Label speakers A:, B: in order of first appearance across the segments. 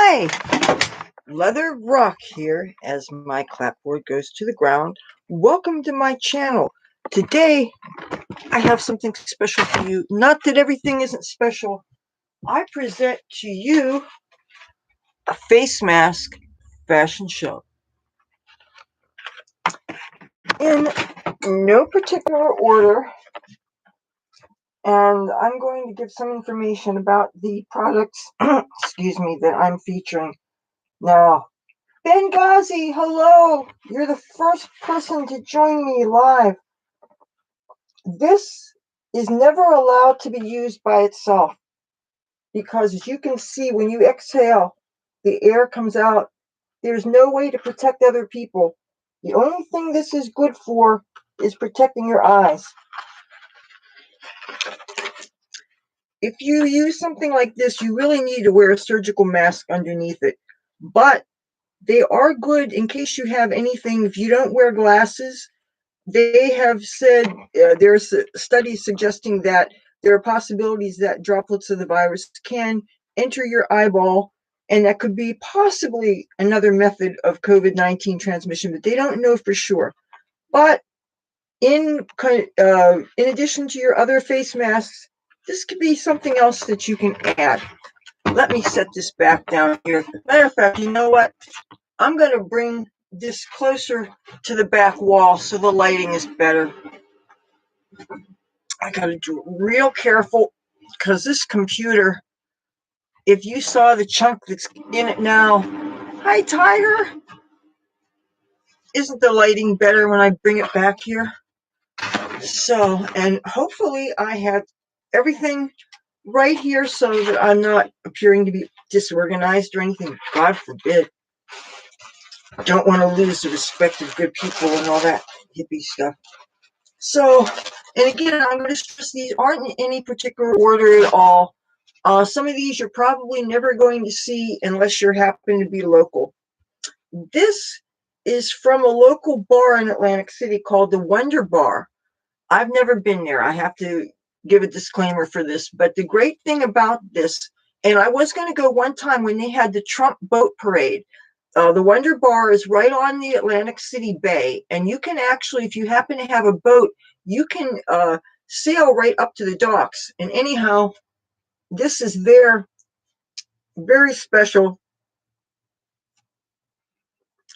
A: Hi, Leather Rokk here as my clapboard goes to the ground. Welcome to my channel. Today, I have something special for you. Not that everything isn't special. I present to you a face mask fashion show. In no particular order, and I'm going to give some information about the products, excuse me, that I'm featuring. Now, Benghazi, hello! You're the first person to join me live. This is never allowed to be used by itself because, as you can see, when you exhale, the air comes out. There's no way to protect other people. The only thing this is good for is protecting your eyes. If you use something like this, you really need to wear a surgical mask underneath it. But they are good in case you have anything. If you don't wear glasses, they have said there's studies suggesting that there are possibilities that droplets of the virus can enter your eyeball, and that could be possibly another method of COVID-19 transmission, but they don't know for sure. But in addition to your other face masks, this could be something else that you can add. Let me set this back down here. Matter of fact, you know what? I'm going to bring this closer to the back wall so the lighting is better. I got to do it real careful because this computer, if you saw the chunk that's in it now, hi Tiger, isn't the lighting better when I bring it back here? So, and hopefully I have everything right here so that I'm not appearing to be disorganized or anything. God forbid. Don't want to lose the respect of good people and all that hippie stuff. So, and again, I'm going to stress these aren't in any particular order at all. Some of these you're probably never going to see unless you happen to be local. This is from a local bar in Atlantic City called the Wonder Bar. I've never been there. I have to give a disclaimer for this. But the great thing about this, and I was going to go one time when they had the Trump boat parade. The Wonder Bar is right on the Atlantic City Bay, and you can actually, if you happen to have a boat, you can sail right up to the docks. And anyhow, this is their very special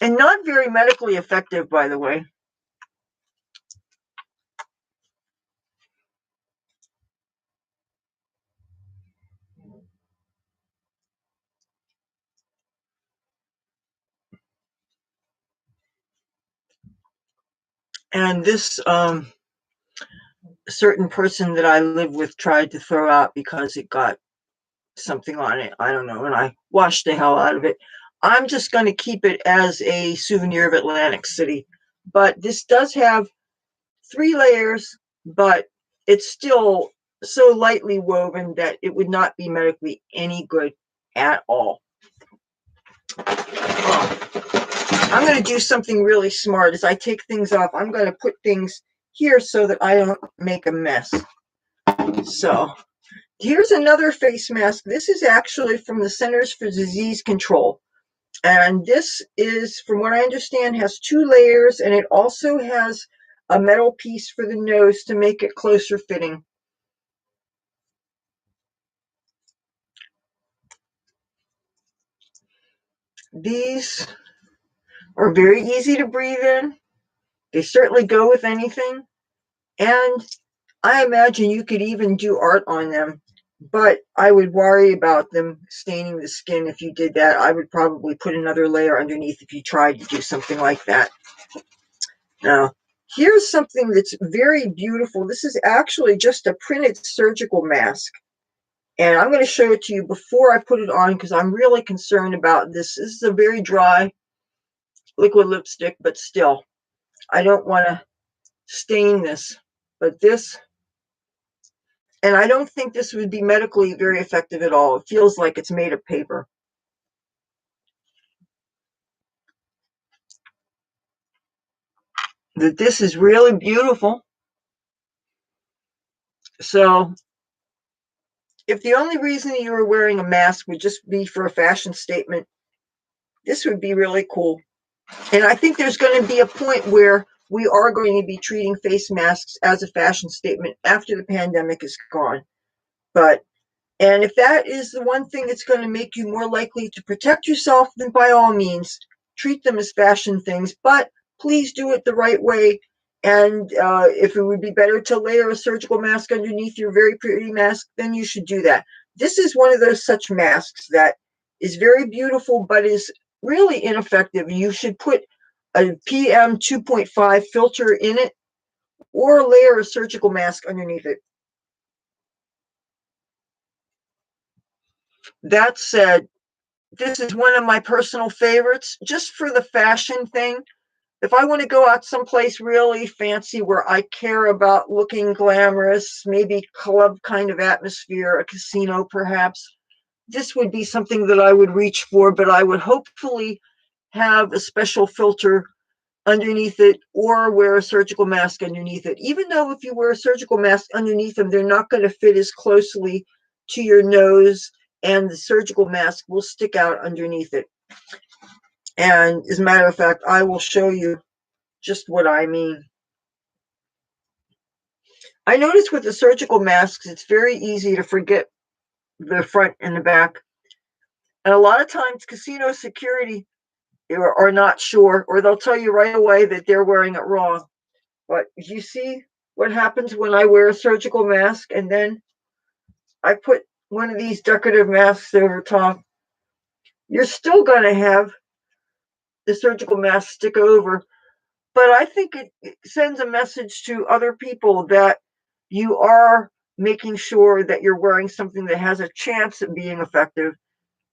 A: and not very medically effective, by the way. And this certain person that I live with tried to throw out because it got something on it. I don't know. And I washed the hell out of it. I'm just going to keep it as a souvenir of Atlantic City. But this does have 3 layers, but it's still so lightly woven that it would not be medically any good at all. I'm going to do something really smart. As I take things off, I'm going to put things here so that I don't make a mess. So here's another face mask. This is actually from the Centers for Disease Control. And this is, from what I understand, has 2 layers, and it also has a metal piece for the nose to make it closer fitting. These are very easy to breathe in. They certainly go with anything. And I imagine you could even do art on them. But I would worry about them staining the skin if you did that. I would probably put another layer underneath if you tried to do something like that. Now, here's something that's very beautiful. This is actually just a printed surgical mask. And I'm going to show it to you before I put it on because I'm really concerned about this. This is a very dry liquid lipstick, but still, I don't want to stain this. But this, and I don't think this would be medically very effective at all. It feels like it's made of paper. That this is really beautiful. So If the only reason you were wearing a mask would just be for a fashion statement, this would be really cool. And I think there's going to be a point where we are going to be treating face masks as a fashion statement after the pandemic is gone. And if that is the one thing that's going to make you more likely to protect yourself, then by all means, treat them as fashion things, but please do it the right way. And if it would be better to layer a surgical mask underneath your very pretty mask, then you should do that. This is one of those such masks that is very beautiful, but is really ineffective. You should put a PM 2.5 filter in it or layer a surgical mask underneath it. That said, this is one of my personal favorites, just for the fashion thing. If I want to go out someplace really fancy where I care about looking glamorous, maybe club kind of atmosphere, a casino perhaps, this would be something that I would reach for, but I would hopefully have a special filter underneath it or wear a surgical mask underneath it. Even though if you wear a surgical mask underneath them, they're not going to fit as closely to your nose, and the surgical mask will stick out underneath it. And as a matter of fact, I will show you just what I mean. I notice with the surgical masks, it's very easy to forget the front and the back. And a lot of times casino security are not sure, or they'll tell you right away that they're wearing it wrong. But you see what happens when I wear a surgical mask and then I put one of these decorative masks over top? You're still going to have the surgical mask stick over. But I think it sends a message to other people that you are making sure that you're wearing something that has a chance of being effective.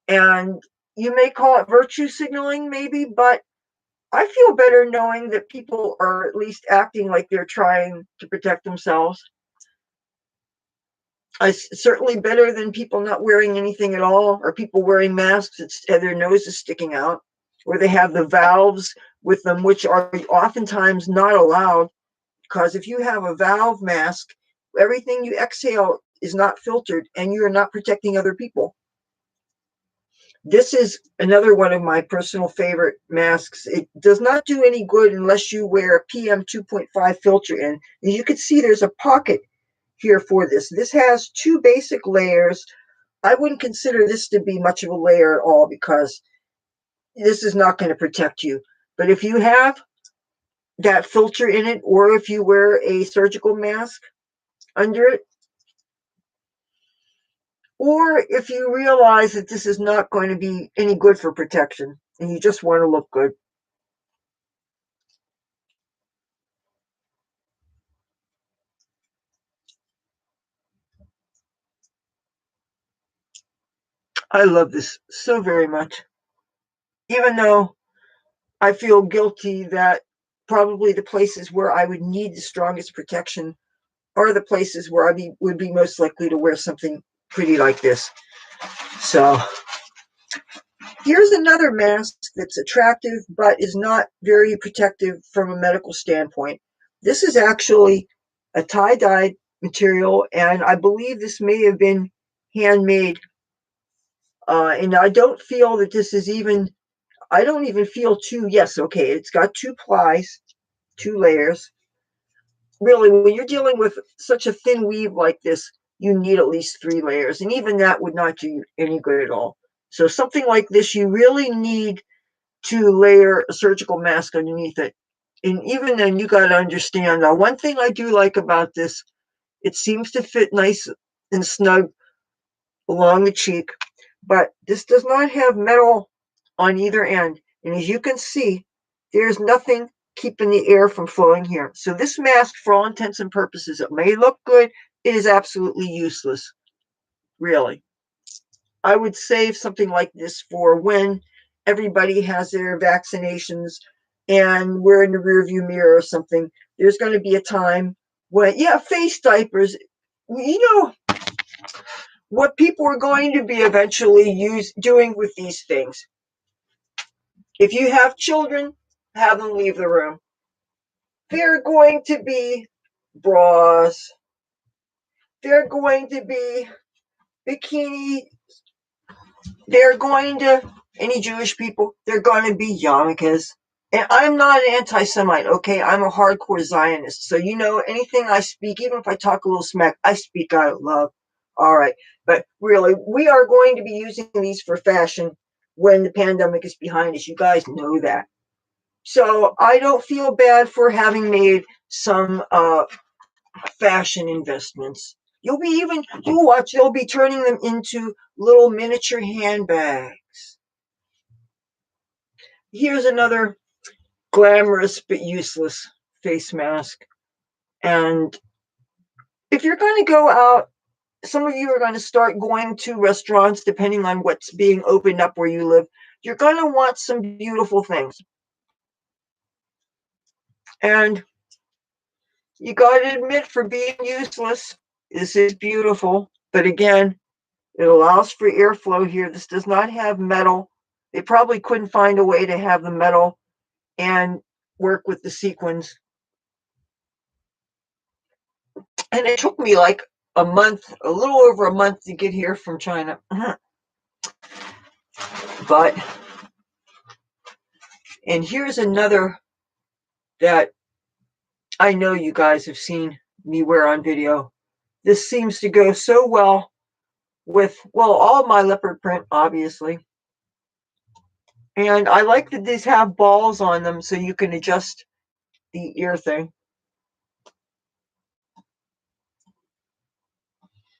A: And you may call it virtue signaling, maybe, but I feel better knowing that people are at least acting like they're trying to protect themselves. It's certainly better than people not wearing anything at all, or people wearing masks and their nose is sticking out, or they have the valves with them, which are oftentimes not allowed, because if you have a valve mask, everything you exhale is not filtered and you are not protecting other people. This is another one of my personal favorite masks. It does not do any good unless you wear a PM 2.5 filter in. And you can see there's a pocket here for this. This has two basic layers. I wouldn't consider this to be much of a layer at all because this is not going to protect you. But if you have that filter in it, or if you wear a surgical mask under it, or if you realize that this is not going to be any good for protection and you just want to look good. I love this so very much. Even though I feel guilty that probably the places where I would need the strongest protection are the places where would be most likely to wear something pretty like this. So here's another mask that's attractive but is not very protective from a medical standpoint. This is actually a tie-dyed material, and I believe this may have been handmade. And I don't feel that this is even, I don't even feel yes, okay, it's got two plies, two layers. Really, when you're dealing with such a thin weave like this, you need at least 3 layers, and even that would not do you any good at all. So something like this, you really need to layer a surgical mask underneath it. And even then, you got to understand. Now, one thing I do like about this, it seems to fit nice and snug along the cheek, but this does not have metal on either end. And as you can see, there's nothing keeping the air from flowing here. So this mask, for all intents and purposes, it may look good, it is absolutely useless, really. I would save something like this for when everybody has their vaccinations and we're in the rearview mirror or something. There's going to be a time when, yeah, face diapers, you know, what people are going to be eventually doing with these things. If you have children, have them leave the room. They're going to be bras. They're going to be bikini, they're going to, any Jewish people, they're going to be yarmulkes. And I'm not an anti-Semite, okay? I'm a hardcore Zionist. So, you know, anything I speak, even if I talk a little smack, I speak out of love. All right. But really, we are going to be using these for fashion when the pandemic is behind us. You guys know that. So I don't feel bad for having made some fashion investments. You'll watch, they'll be turning them into little miniature handbags. Here's another glamorous but useless face mask. And if you're going to go out, some of you are going to start going to restaurants, depending on what's being opened up where you live. You're going to want some beautiful things. And you got to admit, for being useless, this is beautiful. But again, it allows for airflow here. This does not have metal. They probably couldn't find a way to have the metal and work with the sequins. And it took me like a month, a little over a month to get here from China. But, and here's another that I know you guys have seen me wear on video. This seems to go so well with, well, all my leopard print, obviously. And I like that these have balls on them so you can adjust the ear thing.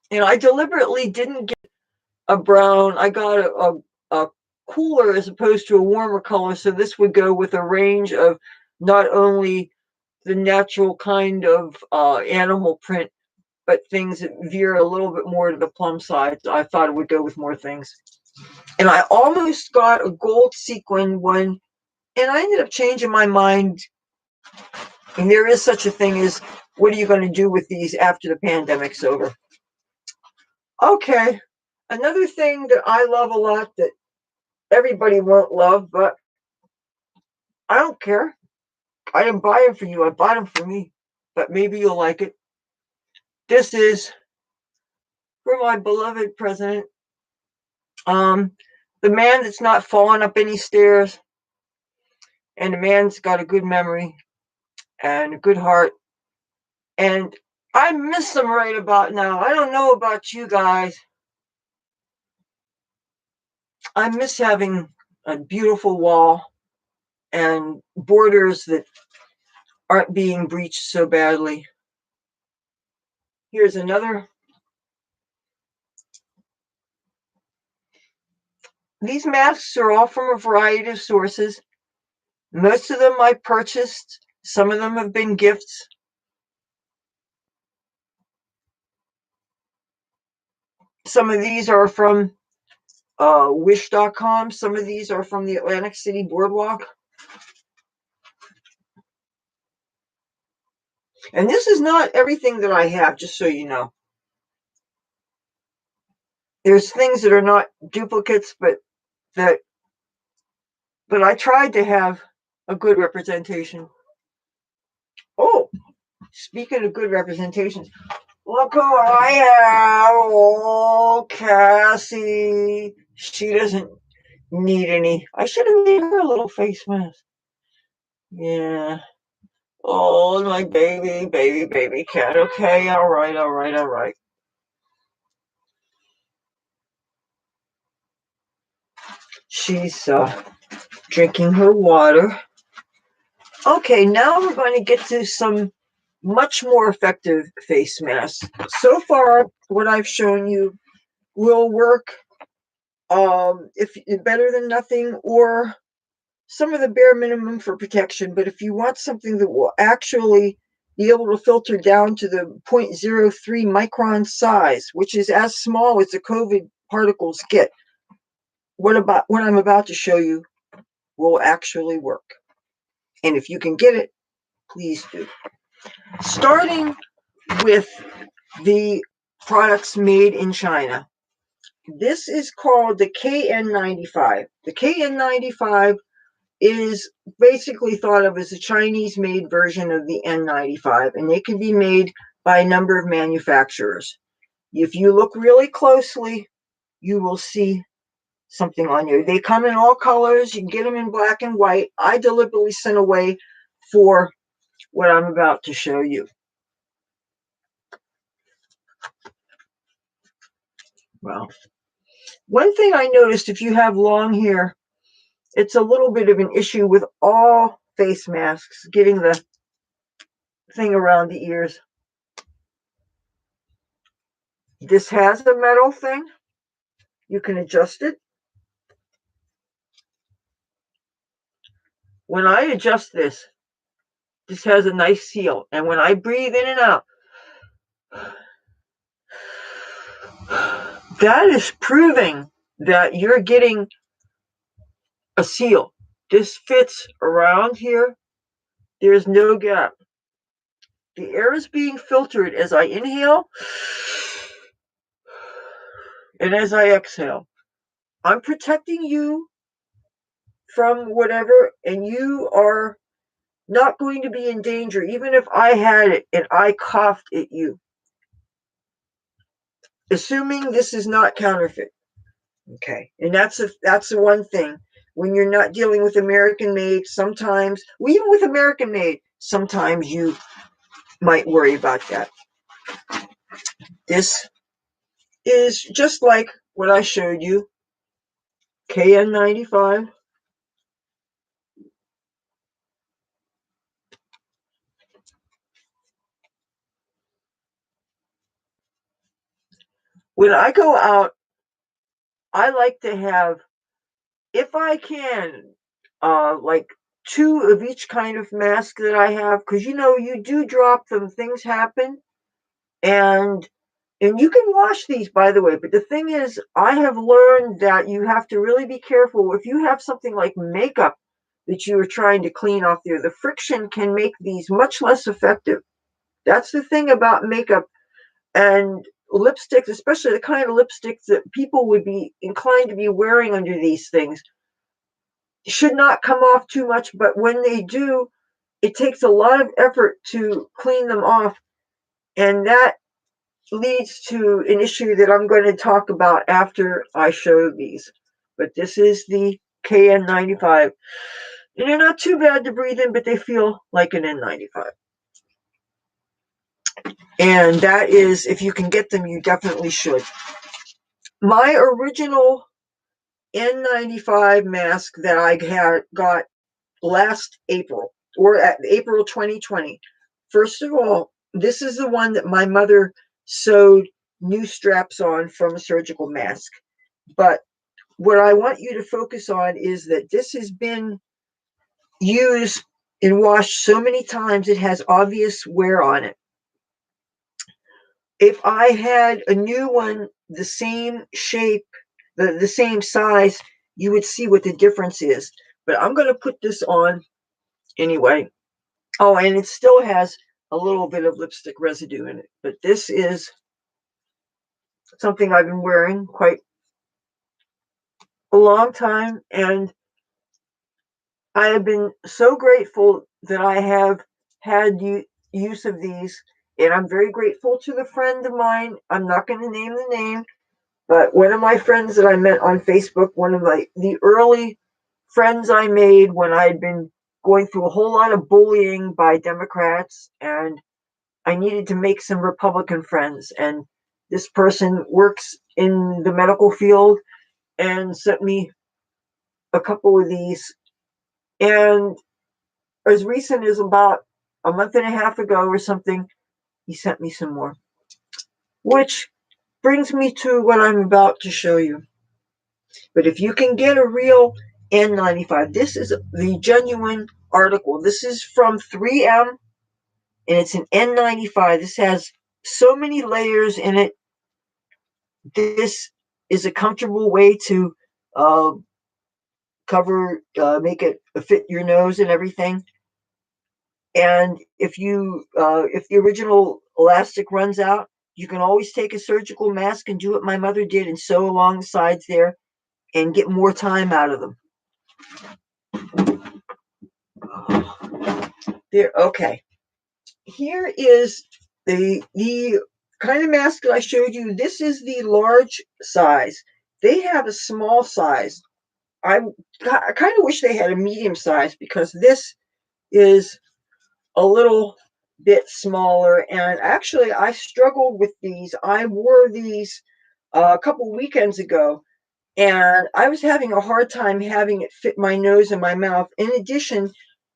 A: And I deliberately didn't get a brown. I got a cooler as opposed to a warmer color. So this would go with a range of not only the natural kind of animal print, but things that veer a little bit more to the plum side. So I thought it would go with more things. And I almost got a gold sequin one, and I ended up changing my mind. And there is such a thing as, what are you going to do with these after the pandemic's over? Okay, another thing that I love a lot that everybody won't love, but I don't care. I didn't buy them for you. I bought them for me, but maybe you'll like it. This is for my beloved president. The man that's not fallen up any stairs, and the man's got a good memory and a good heart. And I miss him right about now. I don't know about you guys. I miss having a beautiful wall and borders that aren't being breached so badly. Here's another. These masks are all from a variety of sources. Most of them I purchased. Some of them have been gifts. Some of these are from Wish.com. Some of these are from the Atlantic City Boardwalk. And this is not everything that I have, just so you know. There's things that are not duplicates, but I tried to have a good representation. Oh, speaking of good representations, look who I have. Oh, Cassie. She doesn't need any. I should have made her a little face mask. Yeah. Oh, my baby cat. Okay, all right. She's drinking her water. Okay, now we're going to get to some much more effective face masks. So far, what I've shown you will work if better than nothing, or some of the bare minimum for protection. But if you want something that will actually be able to filter down to the 0.03 micron size, which is as small as the COVID particles get, what I'm about to show you will actually work. And if you can get it, please do. Starting with the products made in China. This is called the KN95. The KN95 is basically thought of as a Chinese-made version of the N95, and they can be made by a number of manufacturers. If you look really closely, you will see something on you. They come in all colors. You can get them in black and white. I deliberately sent away for what I'm about to show you. Well, one thing I noticed, if you have long hair, it's a little bit of an issue with all face masks, getting the thing around the ears. This has a metal thing. You can adjust it. When I adjust this, this has a nice seal. And when I breathe in and out, that is proving that you're getting a seal. This fits around here. There's no gap. The air is being filtered as I inhale and as I exhale. I'm protecting you from whatever, and you are not going to be in danger, even if I had it and I coughed at you. Assuming this is not counterfeit. Okay. And that's the one thing. When you're not dealing with American made, sometimes, well, even with American made, sometimes you might worry about that. This is just like what I showed you, KN95. When I go out, I like to have, if I can, like 2 of each kind of mask that I have, because you do drop them, things happen, and you can wash these, by the way. But the thing is, I have learned that you have to really be careful. If you have something like makeup that you are trying to clean off there, the friction can make these much less effective. That's the thing about makeup. And lipsticks, especially the kind of lipsticks that people would be inclined to be wearing under these things, should not come off too much. But when they do, it takes a lot of effort to clean them off. And that leads to an issue that I'm going to talk about after I show these. But this is the KN95. And they're not too bad to breathe in, but they feel like an N95. And that is, if you can get them, you definitely should. My original N95 mask that I got last April, or at April 2020. First of all, this is the one that my mother sewed new straps on from a surgical mask. But what I want you to focus on is that this has been used and washed so many times, it has obvious wear on it. If I had a new one, the same shape, the same size, you would see what the difference is. But I'm going to put this on anyway. Oh, and it still has a little bit of lipstick residue in it. But this is something I've been wearing quite a long time. And I have been so grateful that I have had use of these. And I'm very grateful to the friend of mine. I'm not going to name the name, but one of my friends that I met on Facebook, one of the early friends I made when I had been going through a whole lot of bullying by Democrats, and I needed to make some Republican friends. And this person works in the medical field and sent me a couple of these. And as recent as about a month and a half ago or something, he sent me some more. Which brings me to what I'm about to show you. But if you can get a real N95, this is the genuine article. This is from 3M, and it's an N95. This has so many layers in it. This is a comfortable way to make it fit your nose and everything. And if the original elastic runs out, you can always take a surgical mask and do what my mother did and sew along the sides there and get more time out of them. There, okay. Here is the kind of mask that I showed you, this is the large size. They have a small size. I kind of wish they had a medium size because this is a little bit smaller. And actually, I struggled with these. I wore these a couple weekends ago, and I was having a hard time having it fit my nose and my mouth. In addition,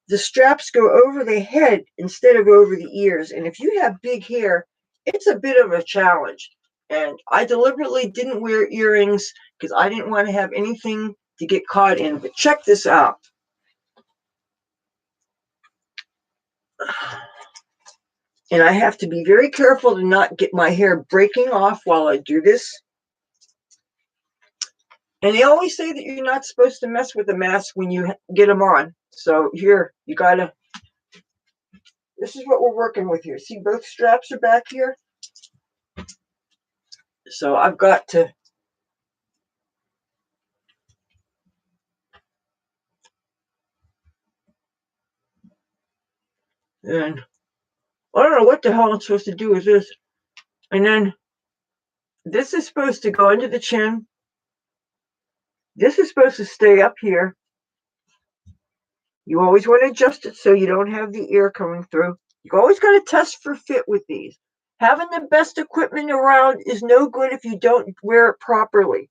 A: the straps go over the head instead of over the ears. And if you have big hair, it's a bit of a challenge. And I deliberately didn't wear earrings because I didn't want to have anything to get caught in. But check this out. And I have to be very careful to not get my hair breaking off while I do this. And they always say that you're not supposed to mess with the mask when you get them on. So here, you gotta, this is what we're working with here. See, both straps are back here. So I've got to, and I don't know what the hell I'm supposed to do with this. And then this is supposed to go under the chin. This is supposed to stay up here. You always want to adjust it so you don't have the ear coming through. You always got to test for fit with these. Having the best equipment around is no good if you don't wear it properly.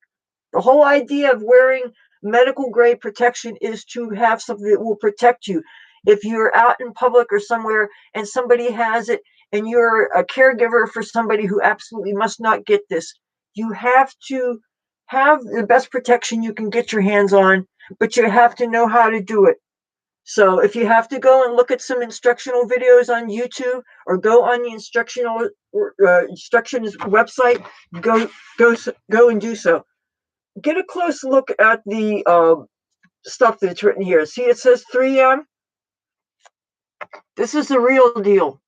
A: The whole idea of wearing medical grade protection is to have something that will protect you. If you're out in public or somewhere and somebody has it and you're a caregiver for somebody who absolutely must not get this, you have to have the best protection you can get your hands on, but you have to know how to do it. So if you have to go and look at some instructional videos on YouTube or go on the instructions website, go and do so. Get a close look at the stuff that's written here. See, it says 3M. This is the real deal.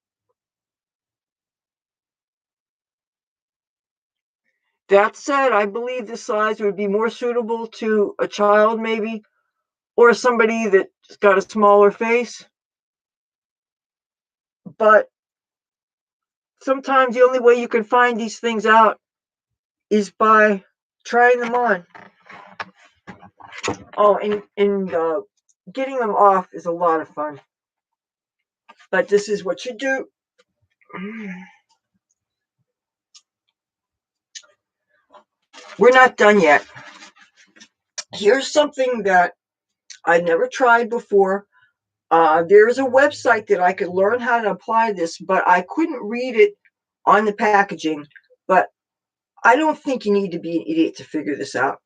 A: That said, I believe this size would be more suitable to a child, maybe, or somebody that's got a smaller face. But sometimes the only way you can find these things out is by trying them on. Oh, and getting them off is a lot of fun. But this is what you do. We're not done yet. Here's something that I never tried before. There's a website that I could learn how to apply this, but I couldn't read it on the packaging. But I don't think you need to be an idiot to figure this out.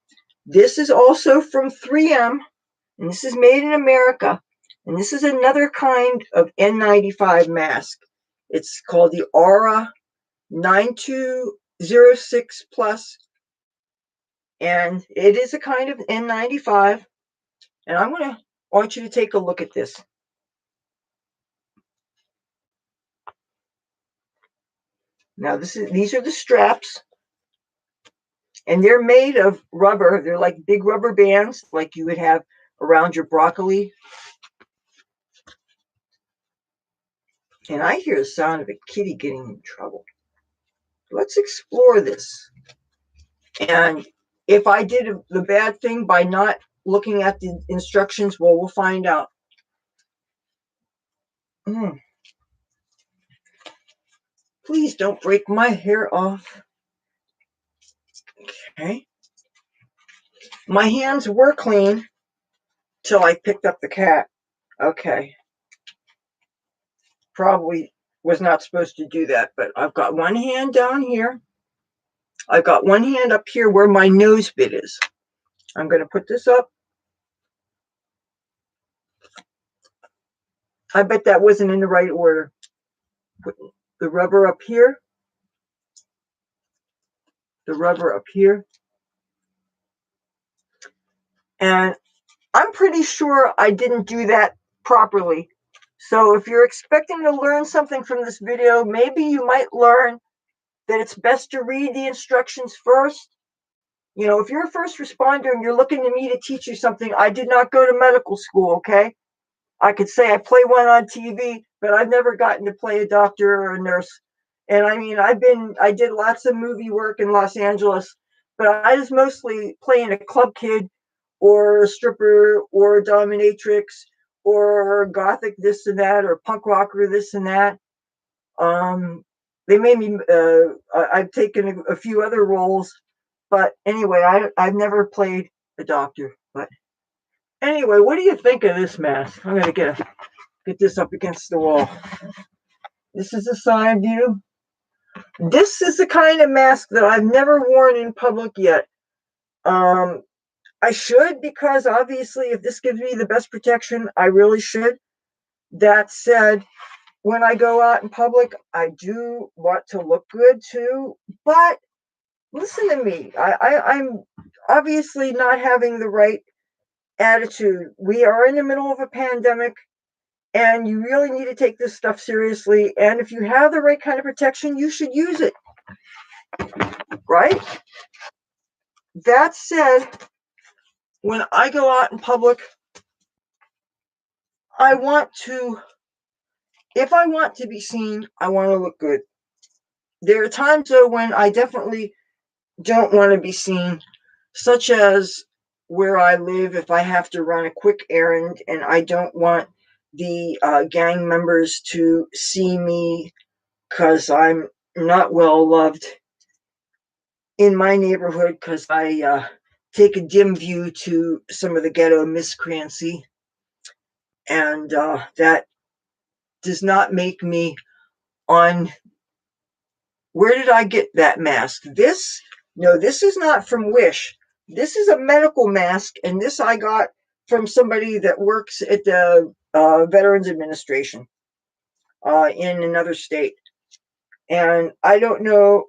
A: This is also from 3M, and this is made in America. And this is another kind of N95 mask. It's called the Aura 9206 Plus. And it is a kind of N95. And I want you to take a look at this. Now these are the straps. And they're made of rubber. They're like big rubber bands, like you would have around your broccoli. And I hear the sound of a kitty getting in trouble. Let's explore this. And if I did the bad thing by not looking at the instructions, well, we'll find out. Please don't break my hair off. Okay. My hands were clean till I picked up the cat. Okay. Probably was not supposed to do that, but I've got one hand down here. I've got one hand up here where my nose bit is. I'm going to put this up. I bet that wasn't in the right order. Put the rubber up here. The rubber up here. And I'm pretty sure I didn't do that properly. So if you're expecting to learn something from this video, maybe you might learn that it's best to read the instructions first. You know, if you're a first responder and you're looking to me to teach you something, I did not go to medical school, okay? I could say I play one on TV, but I've never gotten to play a doctor or a nurse. And I mean, I did lots of movie work in Los Angeles, but I was mostly playing a club kid or a stripper or a dominatrix or gothic this and that or punk rocker this and that. Um, they made me, I've taken a few other roles, but anyway, I've never played a doctor. But anyway, what do you think of this mask? I'm going to get this up against the wall. This is a side view. This is the kind of mask that I've never worn in public yet. I should, because obviously if this gives me the best protection, I really should. That said, when I go out in public, I do want to look good too. But listen to me. I'm obviously not having the right attitude. We are in the middle of a pandemic, and you really need to take this stuff seriously. And if you have the right kind of protection, you should use it. Right? That said, when I go out in public, if I want to be seen, I want to look good. There are times, though, when I definitely don't want to be seen, such as where I live, if I have to run a quick errand and I don't want the gang members to see me because I'm not well loved in my neighborhood because I take a dim view to some of the ghetto miscreancy, and that does not make me on. Where did I get that mask? No, this is not from Wish. This is a medical mask, and this I got from somebody that works at the Veterans Administration in another state. And I don't know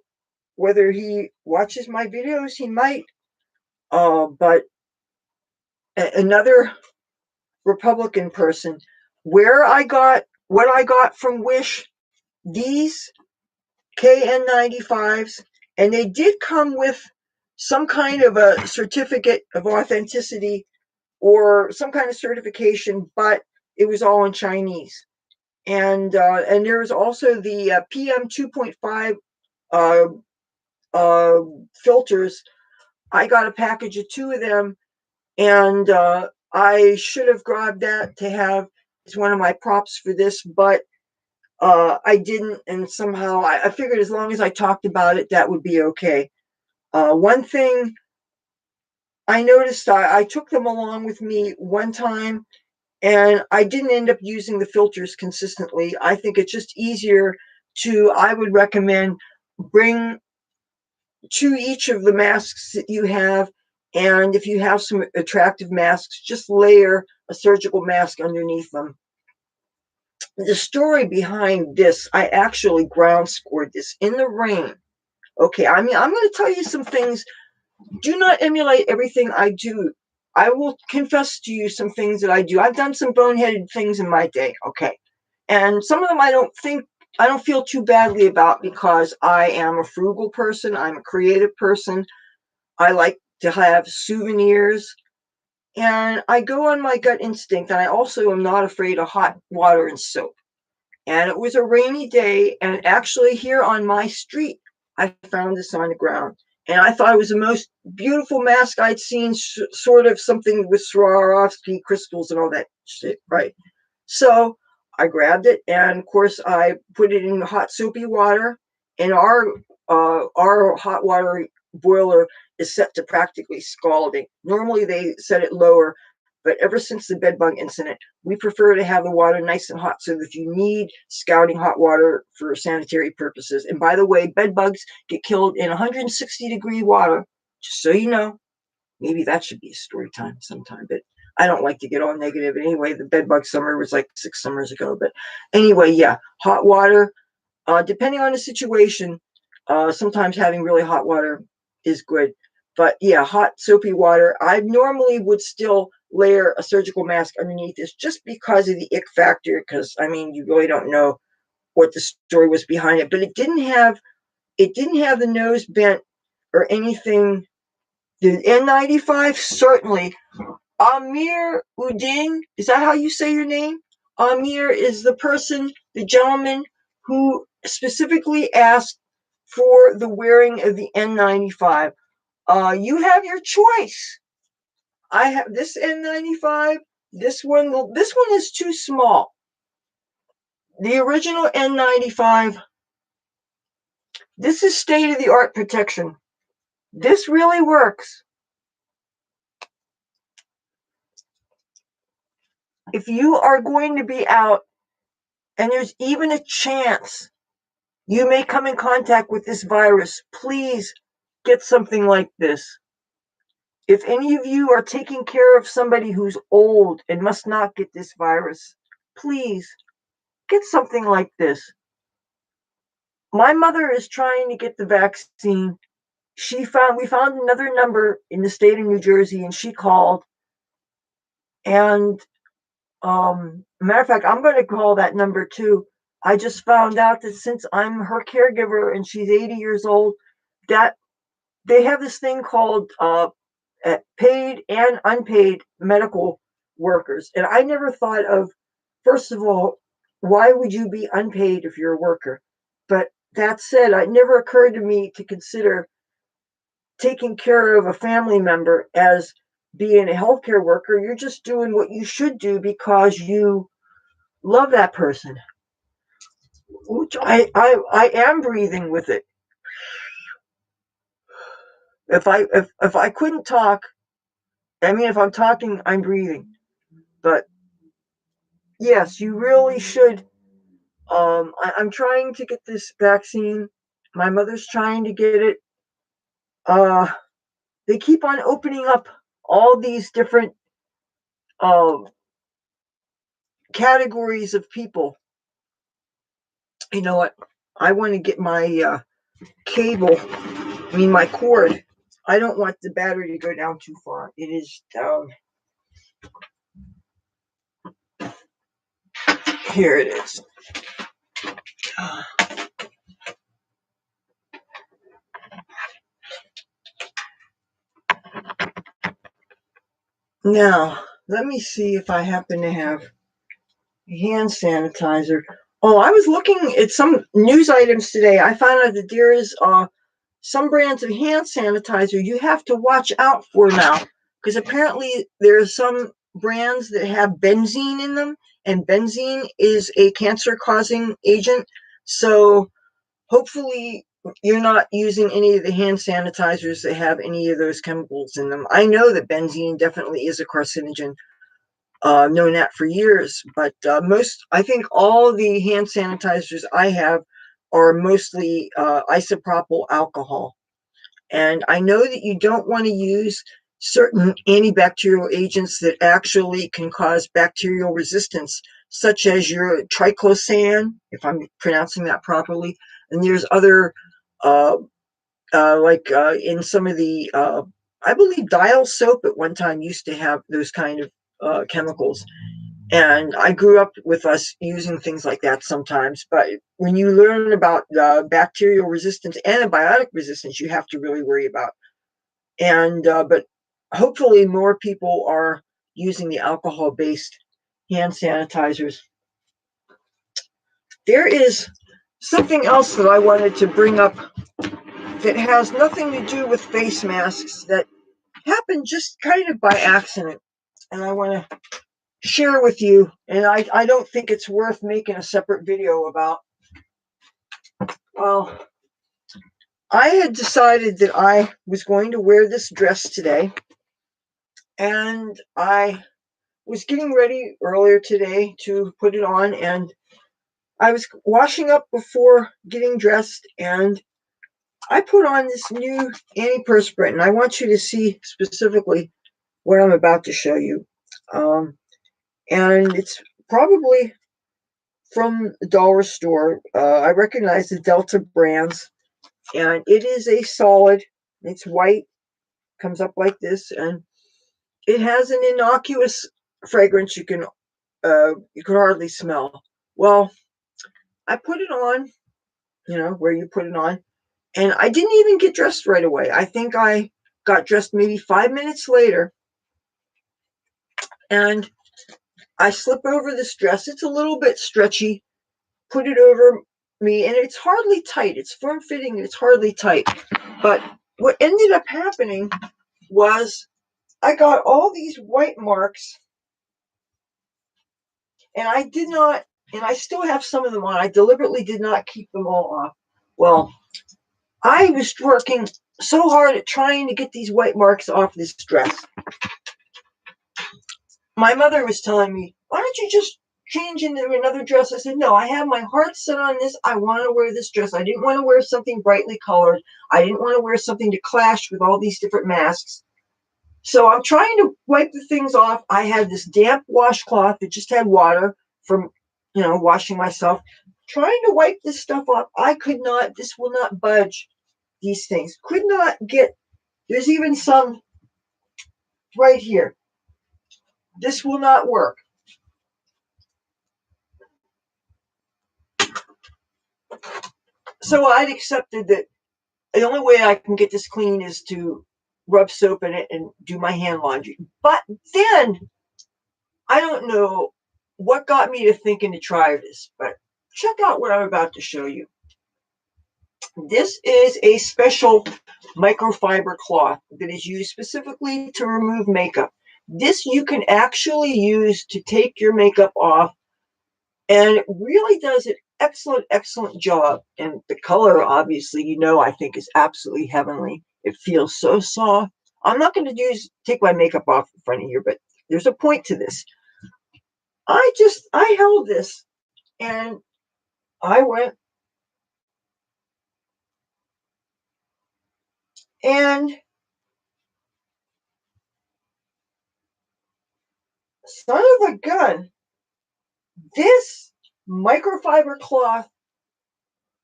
A: whether he watches my videos. He might. But another Republican person, what I got from Wish, these KN95s, and they did come with some kind of a certificate of authenticity or some kind of certification, but it was all in Chinese. And there was also the PM 2.5 filters. I got a package of 2 of them, and I should have grabbed that to have as one of my props for this, but I didn't, and somehow I figured as long as I talked about it, that would be okay. One thing I noticed, I took them along with me one time, and I didn't end up using the filters consistently. I think it's just easier I would recommend bring to each of the masks that you have, and if you have some attractive masks, just layer a surgical mask underneath them. The story behind this, I actually ground scored this in the rain. Okay, I mean, I'm going to tell you some things. Do not emulate everything I do. I will confess to you some things that I do. I've done some boneheaded things in my day, okay? And some of them I don't feel too badly about because I am a frugal person. I'm a creative person. I like to have souvenirs. And I go on my gut instinct. And I also am not afraid of hot water and soap. And it was a rainy day, and actually here on my street, I found this on the ground. And I thought it was the most beautiful mask I'd seen, sort of something with Swarovski crystals and all that shit, right? So I grabbed it, and of course I put it in hot soapy water. And our hot water boiler is set to practically scalding. Normally they set it lower, but ever since the bedbug incident, we prefer to have the water nice and hot so that if you need scouting hot water for sanitary purposes. And by the way, bedbugs get killed in 160-degree water, just so you know. Maybe that should be a story time sometime, but I don't like to get all negative. Anyway, the bedbug summer was like 6 summers ago. But anyway, yeah, hot water, depending on the situation, sometimes having really hot water is good. But yeah, hot soapy water. I normally would still layer a surgical mask underneath this just because of the ick factor, because I mean, you really don't know what the story was behind it. But it didn't have the nose bent or anything. The N95 certainly. Amir Udin, is that how you say your name? Amir is the gentleman who specifically asked for the wearing of the N95. You have your choice. I have this N95. This one is too small. The original N95. This is state-of-the-art protection. This really works. If you are going to be out and there's even a chance you may come in contact with this virus, please get something like this. If any of you are taking care of somebody who's old and must not get this virus, please get something like this. My mother is trying to get the vaccine. We found another number in the state of New Jersey, and she called. And matter of fact, I'm going to call that number too. I just found out that since I'm her caregiver and she's 80 years old, that they have this thing called paid and unpaid medical workers. And I never thought of, first of all, why would you be unpaid if you're a worker? But that said, it never occurred to me to consider taking care of a family member as being a healthcare worker. You're just doing what you should do because you love that person, which I am breathing with it. If I couldn't talk, I mean, if I'm talking, I'm breathing. But yes, you really should. I'm trying to get this vaccine. My mother's trying to get it. They keep on opening up all these different uh, categories of people. You know what? I want to get my my cord. I don't want the battery to go down too far. It is down. Here it is. Now, let me see if I happen to have hand sanitizer. Oh, I was looking at some news items today. I found out that there is some brands of hand sanitizer you have to watch out for now, because apparently there are some brands that have benzene in them, and benzene is a cancer-causing agent. So hopefully you're not using any of the hand sanitizers that have any of those chemicals in them. I know that benzene definitely is a carcinogen. Known that for years, but I think all the hand sanitizers I have are mostly isopropyl alcohol. And I know that you don't want to use certain antibacterial agents that actually can cause bacterial resistance, such as your triclosan, if I'm pronouncing that properly. And there's other, in some of the, I believe Dial soap at one time used to have those kind of chemicals. And I grew up with us using things like that sometimes. But when you learn about bacterial resistance, antibiotic resistance, you have to really worry about. And but hopefully more people are using the alcohol-based hand sanitizers. There is something else that I wanted to bring up that has nothing to do with face masks, that happened just kind of by accident. And I want to share with you, and I don't think it's worth making a separate video about. Well, I had decided that I was going to wear this dress today, and I was getting ready earlier today to put it on, and I was washing up before getting dressed, and I put on this new antiperspirant, and I want you to see specifically what I'm about to show you. And it's probably from the dollar store. I recognize the Delta brands, and it is a solid. It's white, comes up like this, and it has an innocuous fragrance you can hardly smell. Well, I put it on, where you put it on, and I didn't even get dressed right away. I think I got dressed maybe 5 minutes later, and I slip over this dress. It's a little bit stretchy. Put it over me, and it's hardly tight. It's form fitting, it's hardly tight. But what ended up happening was I got all these white marks, and I still have some of them on. I deliberately did not keep them all off. Well, I was working so hard at trying to get these white marks off this dress. My mother was telling me, why don't you just change into another dress? I said, no, I have my heart set on this. I want to wear this dress. I didn't want to wear something brightly colored. I didn't want to wear something to clash with all these different masks. So I'm trying to wipe the things off. I had this damp washcloth that just had water from, washing myself. Trying to wipe this stuff off. I could not, this will not budge, these things. Could not get, there's even some right here. This will not work. So I'd accepted that the only way I can get this clean is to rub soap in it and do my hand laundry. But then, I don't know what got me to thinking to try this, but check out what I'm about to show you. This is a special microfiber cloth that is used specifically to remove makeup. This you can actually use to take your makeup off, and it really does an excellent job. And the color, obviously, I think is absolutely heavenly. It feels so soft. I'm not going to take my makeup off in front of you, but there's a point to this. I held this and I went and son of a gun, this microfiber cloth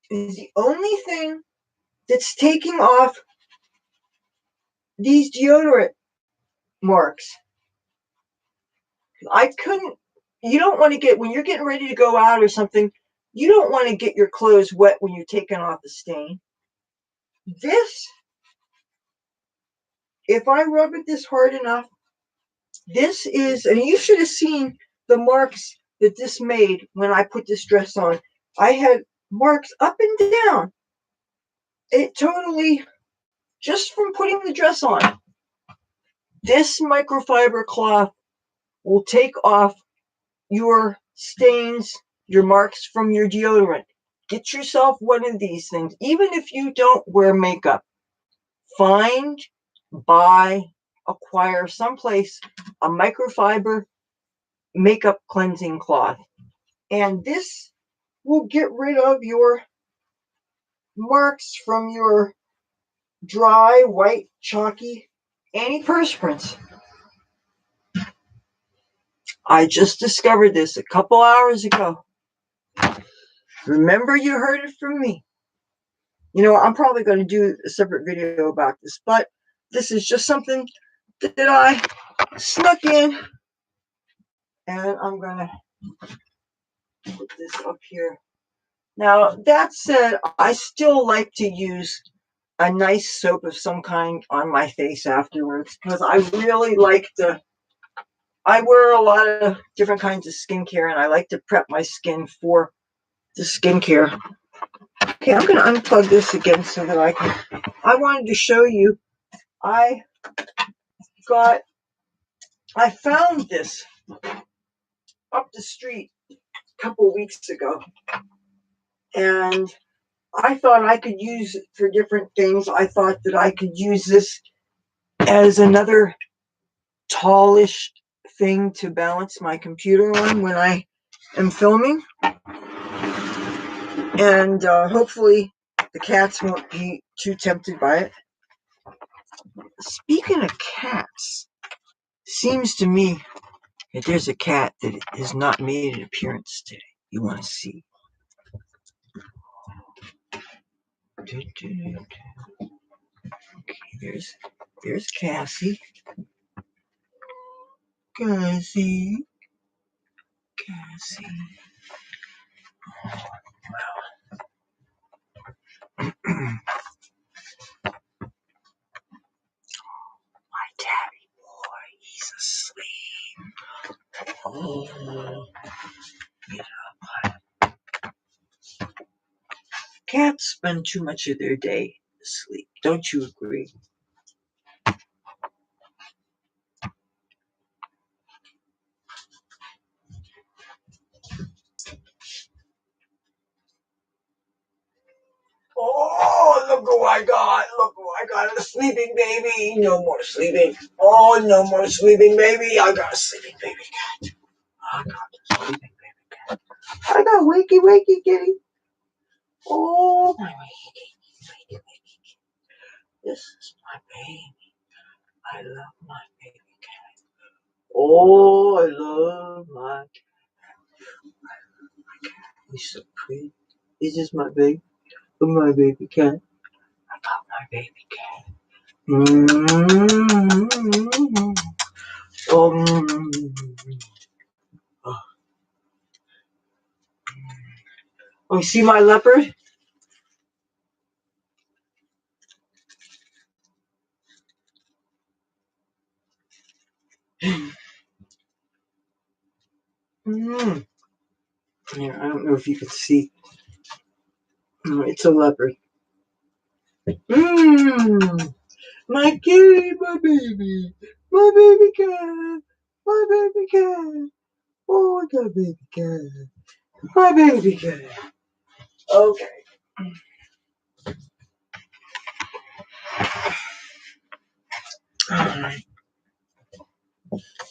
A: is the only thing that's taking off these deodorant marks. You don't want to get, when you're getting ready to go out or something, you don't want to get your clothes wet when you're taking off the stain. This, if I rub it this hard enough, this is, and you should have seen the marks that this made when I put this dress on. I had marks up and down. It totally, just from putting the dress on. This microfiber cloth will take off your stains, your marks from your deodorant. Get yourself one of these things. Even if you don't wear makeup, find, buy, acquire someplace a microfiber makeup cleansing cloth. And this will get rid of your marks from your dry, white, chalky antiperspirants. I just discovered this a couple hours ago. Remember, you heard it from me. I'm probably going to do a separate video about this, but this is just something that I snuck in, and I'm going to put this up here. Now, that said, I still like to use a nice soap of some kind on my face afterwards, because I really like I wear a lot of different kinds of skincare, and I like to prep my skin for the skincare. Okay, I'm going to unplug this again so that I wanted to show you, I found this up the street a couple weeks ago, and I thought I could use it for different things. I thought that I could use this as another tallish thing to balance my computer on when I am filming. And hopefully the cats won't be too tempted by it. Speaking of cats, seems to me that there's a cat that has not made an appearance today. You want to see? Okay, there's Cassie. Cassie. My daddy boy, he's asleep. Oh, get up. cats spend too much of their day asleep. Don't you agree? Oh, look who I got. Look who I got. A sleeping baby. No more sleeping. Oh, no more sleeping baby. I got a sleeping baby cat. I got a sleeping baby cat. I got wakey, wakey kitty. Oh, my wakey, wakey, wakey. This is my baby. I love my baby cat. Oh, I love my cat. He's so pretty. This is my baby. Look at my baby cat. I got my baby cat. Mm-hmm. Oh, you see my leopard? Mm. Yeah, I don't know if you can see. It's a leopard. Mm. My kitty, my baby cat, my baby cat. Oh, I got a baby cat, my baby cat. Okay. All right.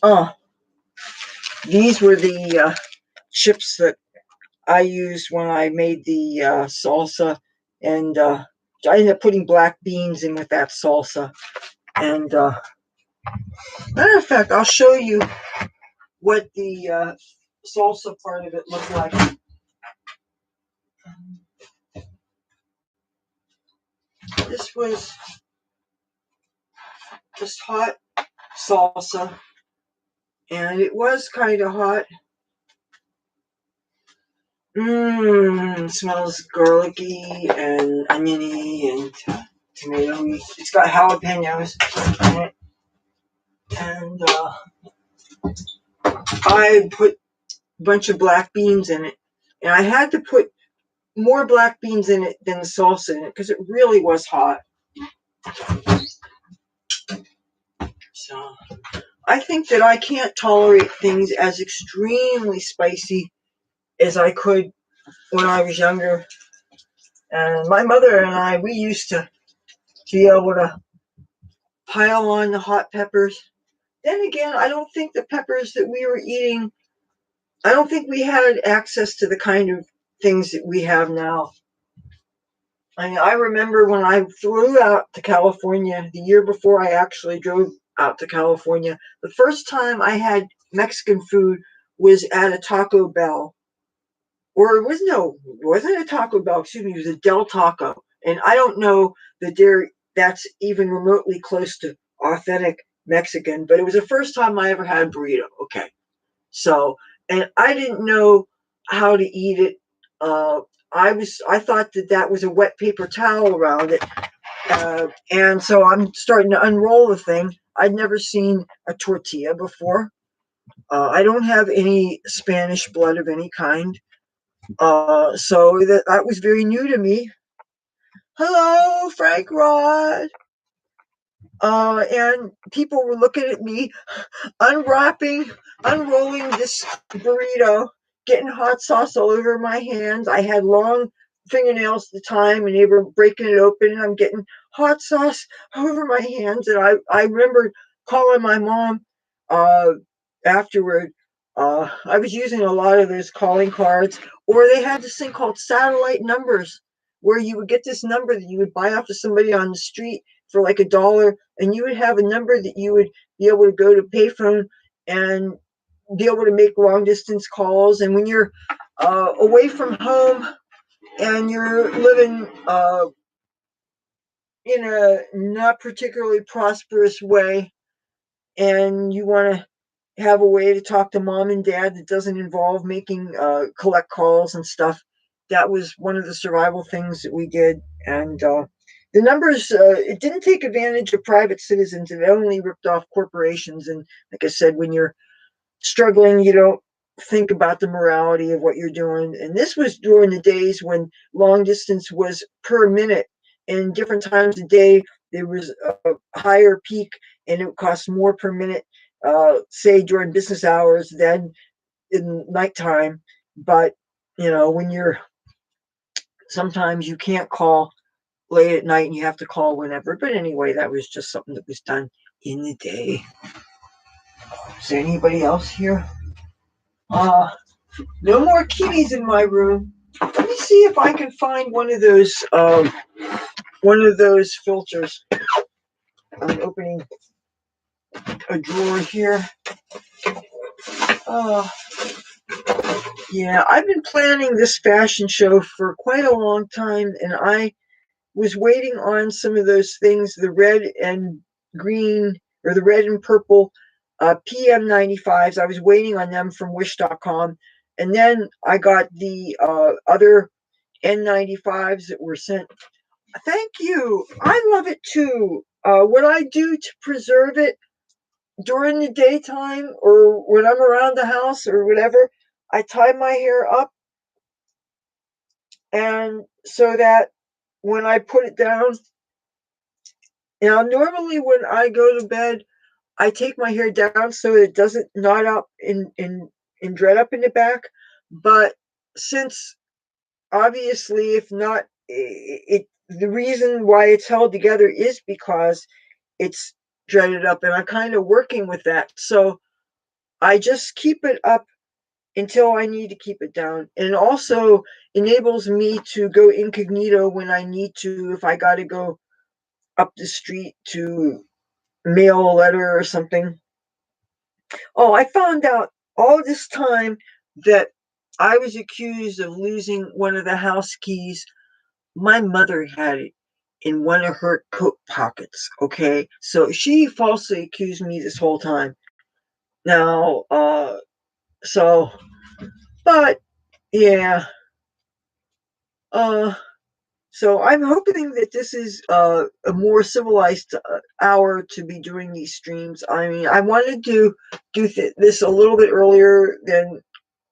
A: Oh, these were the chips that I used when I made the salsa, and I ended up putting black beans in with that salsa. And matter of fact, I'll show you what the salsa part of it looked like. This was just hot salsa, and it was kind of hot. Smells garlicky and oniony and tomatoey. It's got jalapenos in it, and I put a bunch of black beans in it, and I had to put more black beans in it than the salsa in it because it really was hot. So I think that I can't tolerate things as extremely spicy as I could when I was younger. And my mother and I, we used to be able to pile on the hot peppers. Then again, I don't think the peppers that we were eating, I don't think we had access to the kind of things that we have now. I mean, I remember when I flew out to California, the year before I actually drove out to California, the first time I had Mexican food was at a Taco Bell. Or it wasn't a Taco Bell, excuse me, it was a Del Taco. And I don't know that that's even remotely close to authentic Mexican, but it was the first time I ever had a burrito. Okay. So, and I didn't know how to eat it. I thought that was a wet paper towel around it. And so I'm starting to unroll the thing. I'd never seen a tortilla before. I don't have any Spanish blood of any kind. So that was very new to me. Hello, Frank Rod. And people were looking at me, unrolling this burrito, getting hot sauce all over my hands. I had long fingernails at the time, and they were breaking it open, and I'm getting hot sauce over my hands. And I remember calling my mom afterward. I was using a lot of those calling cards, or they had this thing called satellite numbers, where you would get this number that you would buy off of somebody on the street for like $1, and you would have a number that you would be able to go to payphone and be able to make long distance calls. And when you're away from home and you're living in a not particularly prosperous way, and you want to have a way to talk to mom and dad that doesn't involve making collect calls and stuff, that was one of the survival things that we did. And the numbers, it didn't take advantage of private citizens. It only ripped off corporations. And like I said, when you're struggling, you don't think about the morality of what you're doing. And this was during the days when long distance was per minute, and different times of day there was a higher peak and it cost more per minute, say during business hours than in nighttime. But when you're sometimes you can't call late at night and you have to call whenever. But anyway, that was just something that was done in the day. Is there anybody else here? No more kitties in my room. Let me see if I can find one of those filters. I'm opening a drawer here. Yeah, I've been planning this fashion show for quite a long time, and I was waiting on some of those things, the red and green, or the red and purple PM95s. I was waiting on them from wish.com. And then I got the other N95s that were sent. Thank you. I love it too. What I do to preserve it during the daytime or when I'm around the house or whatever, I tie my hair up, and so that when I put it down, normally when I go to bed, I take my hair down so it doesn't knot up and dread up in the back. But since obviously, if not, the reason why it's held together is because it's dreaded up, and I'm kind of working with that. So I just keep it up until I need to keep it down. And it also enables me to go incognito when I need to, if I got to go up the street to mail a letter or something. Oh, I found out all this time that I was accused of losing one of the house keys. My mother had it in one of her coat pockets. Okay, so she falsely accused me this whole time. Now, so, but yeah, uh, so I'm hoping that this is a more civilized hour to be doing these streams. I mean, I wanted to do this a little bit earlier than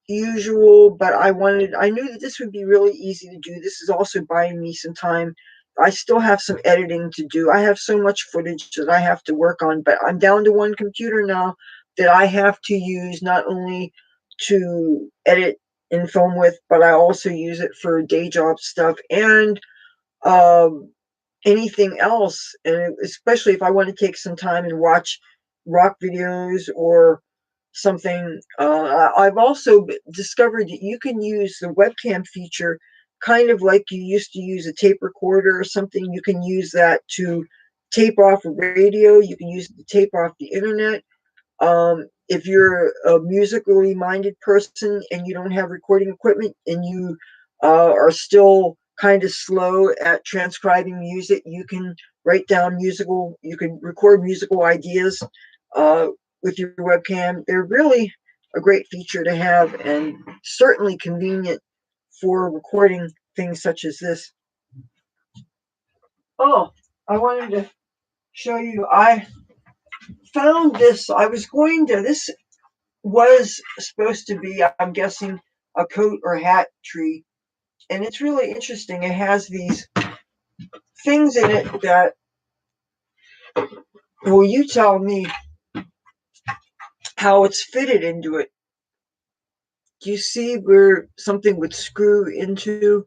A: usual, but I knew that this would be really easy to do. This is also buying me some time. I still have some editing to do. I have so much footage that I have to work on, but I'm down to one computer now that I have to use not only to edit and film with, but I also use it for day job stuff and um, anything else. And especially if I want to take some time and watch Rokk videos or something. I've also discovered that you can use the webcam feature kind of like you used to use a tape recorder or something. You can use that to tape off a radio. You can use it to tape off the internet. If you're a musically minded person and you don't have recording equipment and you are still kind of slow at transcribing music, you can you can record musical ideas uh, with your webcam. They're really a great feature to have and certainly convenient for recording things such as this. Oh, I wanted to show you, I found this. This was supposed to be, I'm guessing, a coat or hat tree. And it's really interesting. It has these things in it that, well, you tell me how it's fitted into it. Do you see where something would screw into?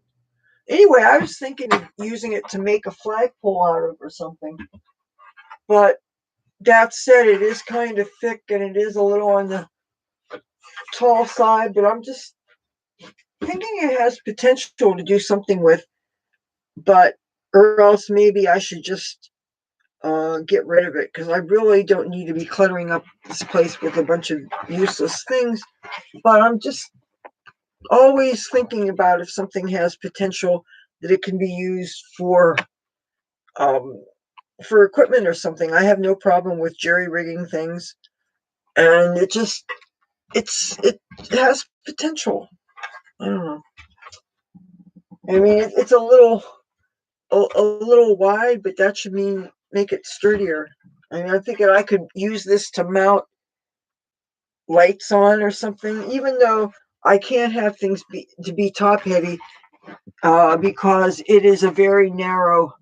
A: Anyway, I was thinking of using it to make a flagpole out of or something. But that said, it is kind of thick and it is a little on the tall side, but I'm just thinking it has potential to do something with. But, or else maybe I should just get rid of it, because I really don't need to be cluttering up this place with a bunch of useless things. But I'm just always thinking about if something has potential that it can be used um, for equipment or something. I have no problem with jerry rigging things, and it has potential. I don't know. I mean, it's a little wide, but that should make it sturdier. I mean, I'm thinking I could use this to mount lights on or something, even though I can't have things to be top heavy because it is a very narrow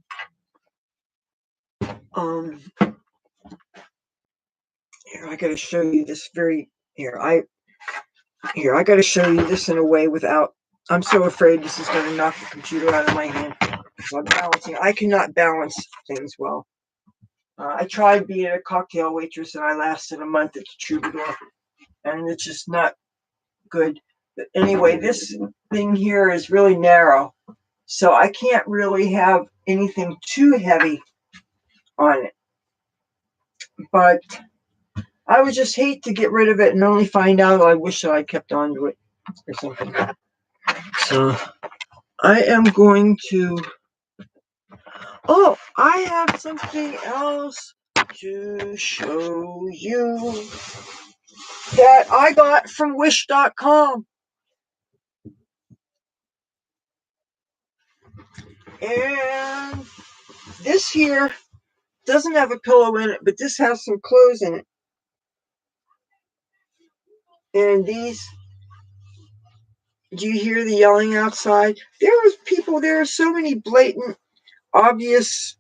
A: here. I got to show you this I got to show you this in a way without. I'm so afraid this is going to knock the computer out of my hand. So I'm balancing. I cannot balance things well. I tried being a cocktail waitress and I lasted a month at the Troubadour, and it's just not good. But anyway, this thing here is really narrow, so I can't really have anything too heavy on it. But I would just hate to get rid of it and only find out I wish I kept on to it or something. So I am going to. Oh, I have something else to show you that I got from Wish.com. And this here doesn't have a pillow in it, but this has some clothes in it. And these, do you hear the yelling outside? There was people, there are so many blatant, obvious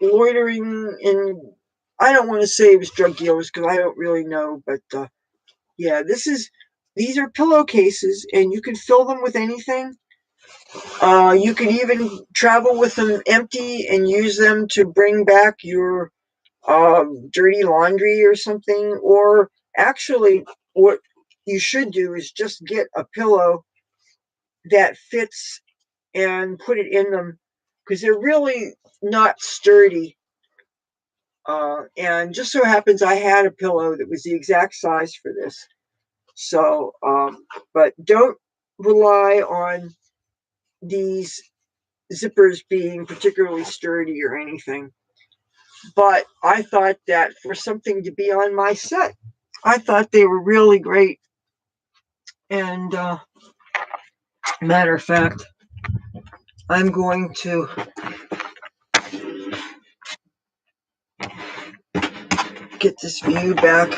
A: loitering, and I don't want to say it was drug dealers because I don't really know, but yeah, these are pillowcases and you can fill them with anything. You can even travel with them empty and use them to bring back your dirty laundry or something. Or actually, what you should do is just get a pillow that fits and put it in them because they're really not sturdy. And just so happens I had a pillow that was the exact size for this. So, but don't rely on these zippers being particularly sturdy or anything. But I thought that for something to be on my set, I thought they were really great. And matter of fact, I'm going to get this view back.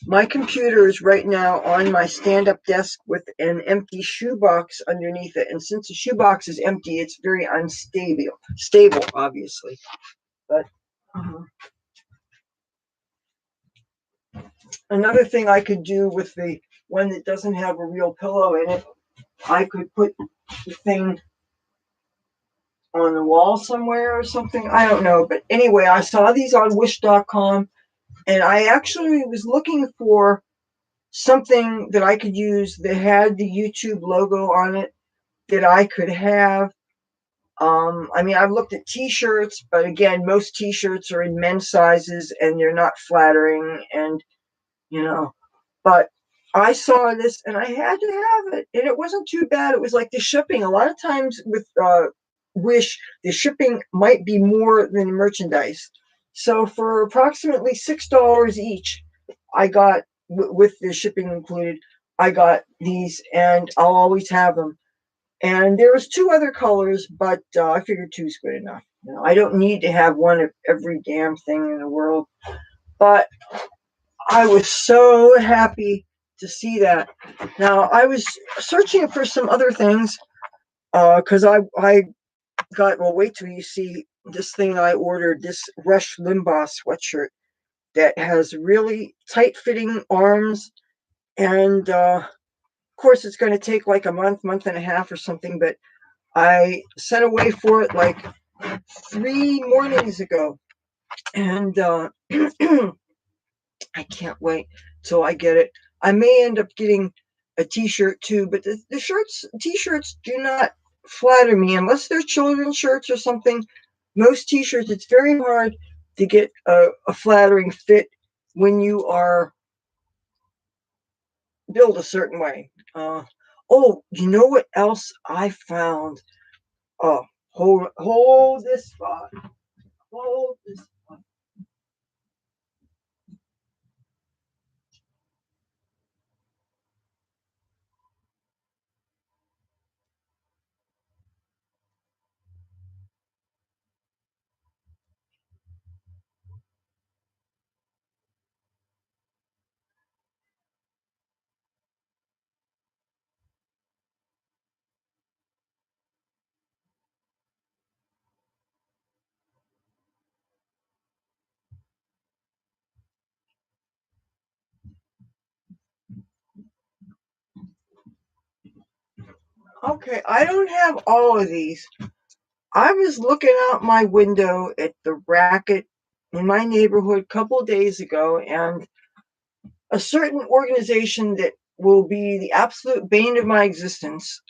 A: My computer is right now on my stand-up desk with an empty shoebox underneath it. And since the shoebox is empty, it's very unstable. Stable, obviously. But another thing I could do with the one that doesn't have a real pillow in it, I could put the thing on the wall somewhere or something. I don't know. But anyway, I saw these on Wish.com, and I actually was looking for something that I could use that had the YouTube logo on it that I could have. I mean, I've looked at t-shirts, but again, most t-shirts are in men's sizes and they're not flattering, and but I saw this and I had to have it, and it wasn't too bad. It was like the shipping. A lot of times with Wish, the shipping might be more than the merchandise. So for approximately $6 each, I got with the shipping included. I got these, and I'll always have them. And there was two other colors, but I figured two's good enough. I don't need to have one of every damn thing in the world. But I was so happy to see that. Now, I was searching for some other things because I got, well, wait till you see this thing I ordered, this Rush Limbaugh sweatshirt that has really tight fitting arms. And of course, it's going to take like a month and a half or something, but I sent away for it like 3 mornings ago. And I can't wait till I get it. I may end up getting a t-shirt too, but the t-shirts do not flatter me unless they're children's shirts or something. Most t-shirts, it's very hard to get a flattering fit when you are built a certain way. Oh, you know what else I found? Oh, hold this spot. Hold this spot. Okay, I don't have all of these. I was looking out my window at the racket in my neighborhood a couple of days ago, and a certain organization that will be the absolute bane of my existence.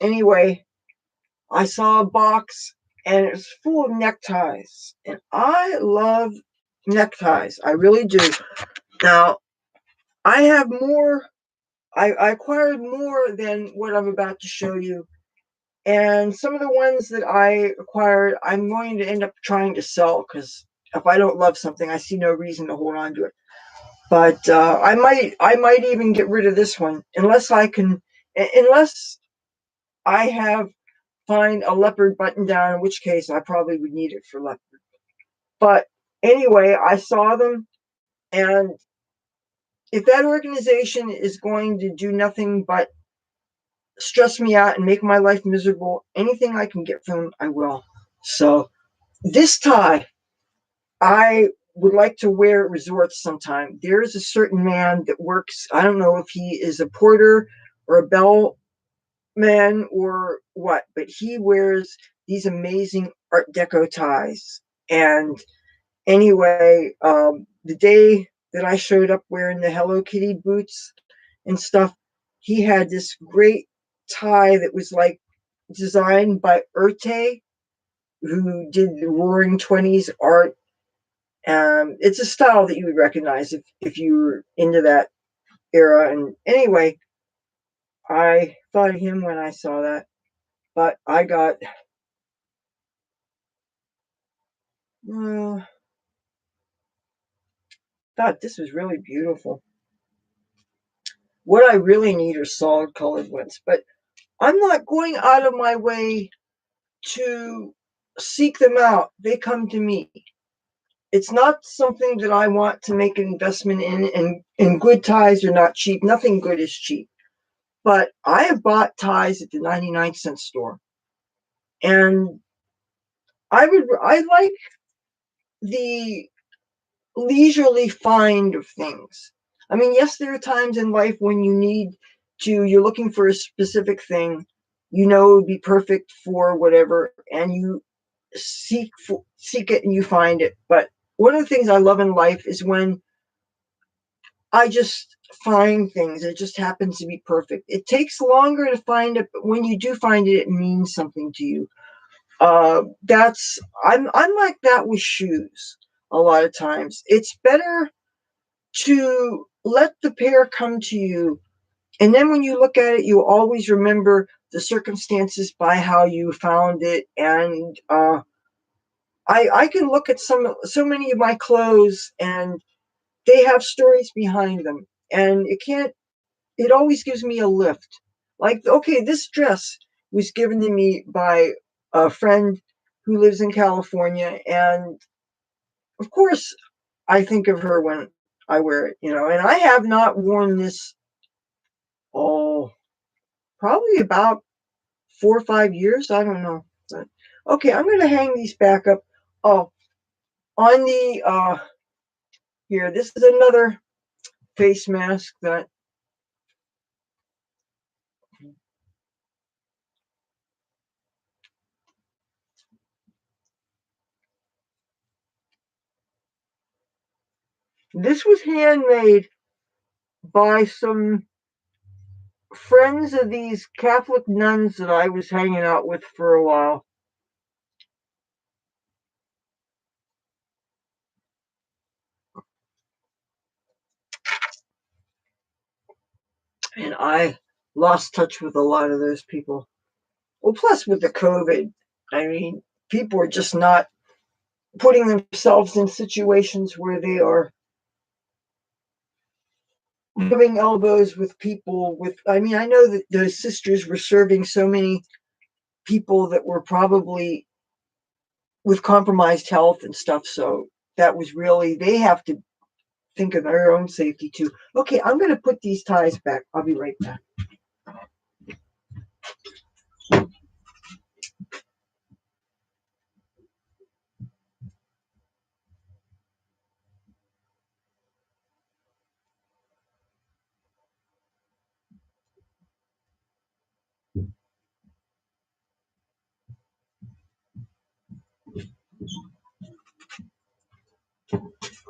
A: Anyway, I saw a box and it was full of neckties, and I love neckties. I really do. Now, I have more, I acquired more than what I'm about to show you. And some of the ones that I acquired, I'm going to end up trying to sell because if I don't love something, I see no reason to hold on to it. But I might even get rid of this one unless I have find a leopard button down, in which case I probably would need it for leopard. But anyway, I saw them, and if that organization is going to do nothing but stress me out and make my life miserable, anything I can get from them, I will. So this tie, I would like to wear at resorts sometime. There is a certain man that works, I don't know if he is a porter or a bellman or what, but he wears these amazing Art Deco ties. And anyway, the day that I showed up wearing the Hello Kitty boots and stuff, he had this great tie that was like designed by Urte, who did the Roaring Twenties art. It's a style that you would recognize if you were into that era. And anyway, I thought of him when I saw that. But I got, thought this was really beautiful. What I really need are solid colored ones, but I'm not going out of my way to seek them out. They come to me. It's not something that I want to make an investment in, and good ties are not cheap. Nothing good is cheap. But I have bought ties at the 99-cent store. And I like the leisurely find of things. I mean, yes, there are times in life when you're looking for a specific thing, it would be perfect for whatever, and you seek it and you find it. But one of the things I love in life is when I just find things. It just happens to be perfect. It takes longer to find it, but when you do find it, it means something to you. That's I'm like that with shoes. A lot of times, it's better to let the pair come to you, and then when you look at it, you always remember the circumstances by how you found it. And I can look at so many of my clothes, and they have stories behind them, and it always gives me a lift. Like, okay, this dress was given to me by a friend who lives in California, and of course I think of her when I wear it. And I have not worn this, oh, probably about 4 or 5 years. I don't know. But okay, I'm gonna hang these back up. Oh, on the here, this is another face mask that this was handmade by some friends of these Catholic nuns that I was hanging out with for a while. And I lost touch with a lot of those people. Well, plus with the COVID, I mean, people are just not putting themselves in situations where they are rubbing elbows with people with, I mean, I know that those sisters were serving so many people that were probably with compromised health and stuff. So that was really, they have to think of their own safety too. Okay, I'm going to put these ties back. I'll be right back.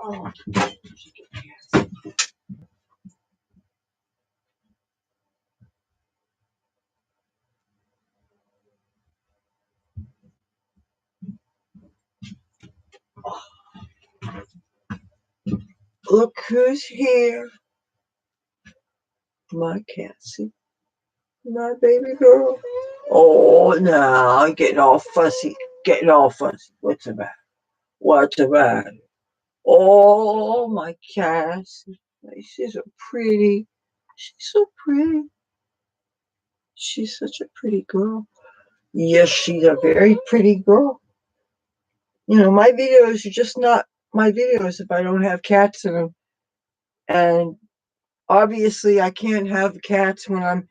A: Oh. Look who's here. My Cassie. My baby girl. Oh, no, getting all fussy. Getting all fussy. What's the matter? What's the matter? Oh, my Cassie. She's so pretty. She's so pretty. She's such a pretty girl. Yes, she's a very pretty girl. You know, my videos are just not my videos if I don't have cats in them. And obviously, I can't have cats when I'm